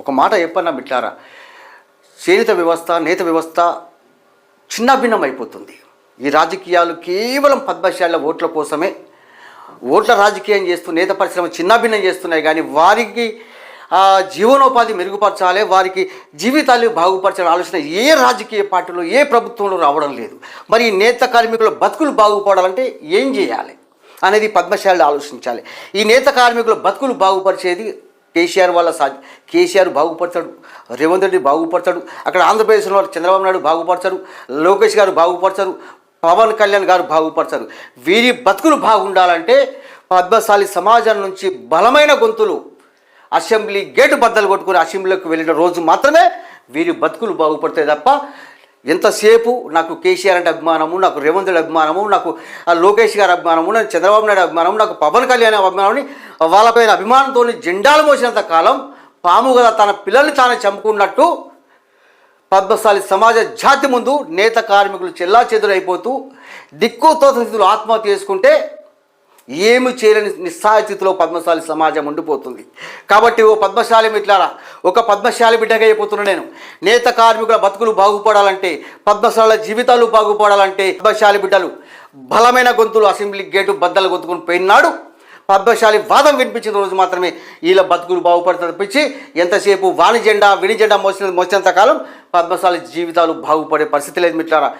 ఒక మాట చెప్పన్నా మిట్లారా, చేనేత వ్యవస్థ నేత వ్యవస్థ చిన్నాభిన్నం అయిపోతుంది. ఈ రాజకీయాలు కేవలం పద్మశాల ఓట్ల కోసమే ఓట్ల రాజకీయం చేస్తూ నేత పరిశ్రమ చిన్నాభిన్నం చేస్తున్నాయి. కానీ వారికి జీవనోపాధి మెరుగుపరచాలి, వారికి జీవితాలు బాగుపరచాలని ఆలోచన ఏ రాజకీయ పార్టీలో ఏ ప్రభుత్వంలో రావడం లేదు. మరి ఈ నేత కార్మికుల బతుకులు బాగుపడాలంటే ఏం చేయాలి అనేది పద్మశాలి ఆలోచించాలి. ఈ నేత కార్మికుల బతుకులు బాగుపరిచేది కేసీఆర్ వల్ల కేసీఆర్ బాగుపడతాడు, రేవంత్ రెడ్డి బాగుపడతాడు, అక్కడ ఆంధ్రప్రదేశ్లో చంద్రబాబు నాయుడు బాగుపడతారు, లోకేష్ గారు బాగుపడతారు, పవన్ కళ్యాణ్ గారు బాగుపడతారు. వీరి బతుకులు బాగుండాలంటే పద్మశాలి సమాజం నుంచి బలమైన గొంతులు అసెంబ్లీ గేటు బద్దలు కొట్టుకుని అసెంబ్లీలోకి వెళ్ళిన రోజు మాత్రమే వీరి బతుకులు బాగుపడతాయి తప్ప ఎంతసేపు నాకు కేసీఆర్ అంటే అభిమానము, నాకు రేవంత్ రెడ్డి అభిమానము, నాకు లోకేష్ గారి అభిమానము, నాకు చంద్రబాబు నాయుడు అభిమానము, నాకు పవన్ కళ్యాణ్ అభిమానమని వాళ్ళపైన అభిమానంతో జెండాలు మోసినంత కాలం పాము కదా తన పిల్లల్ని తానే చంపుకున్నట్టు పద్మశాలి సమాజ జాతి ముందు నేత కార్మికులు చెల్లాచెదురైపోతూ దిక్కుతో స్థితిలో ఆత్మహత్య చేసుకుంటే ఏమి చేయలేని నిస్సహాయ స్థితిలో పద్మశాలి సమాజం ఉండిపోతుంది. కాబట్టి ఓ పద్మశాలి మిట్లారా, ఒక పద్మశాలి బిడ్డగా అయిపోతున్నా నేను. నేత కార్మికుల బతుకులు బాగుపడాలంటే, పద్మశాల జీవితాలు బాగుపడాలంటే పద్మశాలి బిడ్డలు బలమైన గొంతులు అసెంబ్లీ గేటు బద్దలు గొంతుకుని పోయినాడు పద్మశాలి వాదం వినిపించిన రోజు మాత్రమే వీళ్ళ బతుకులు బాగుపడతారు తప్పించి ఎంతసేపు వాణి జెండా విని జెండా మోసినంత కాలం పద్మశాలి జీవితాలు బాగుపడే పరిస్థితి లేదు మిట్లారా.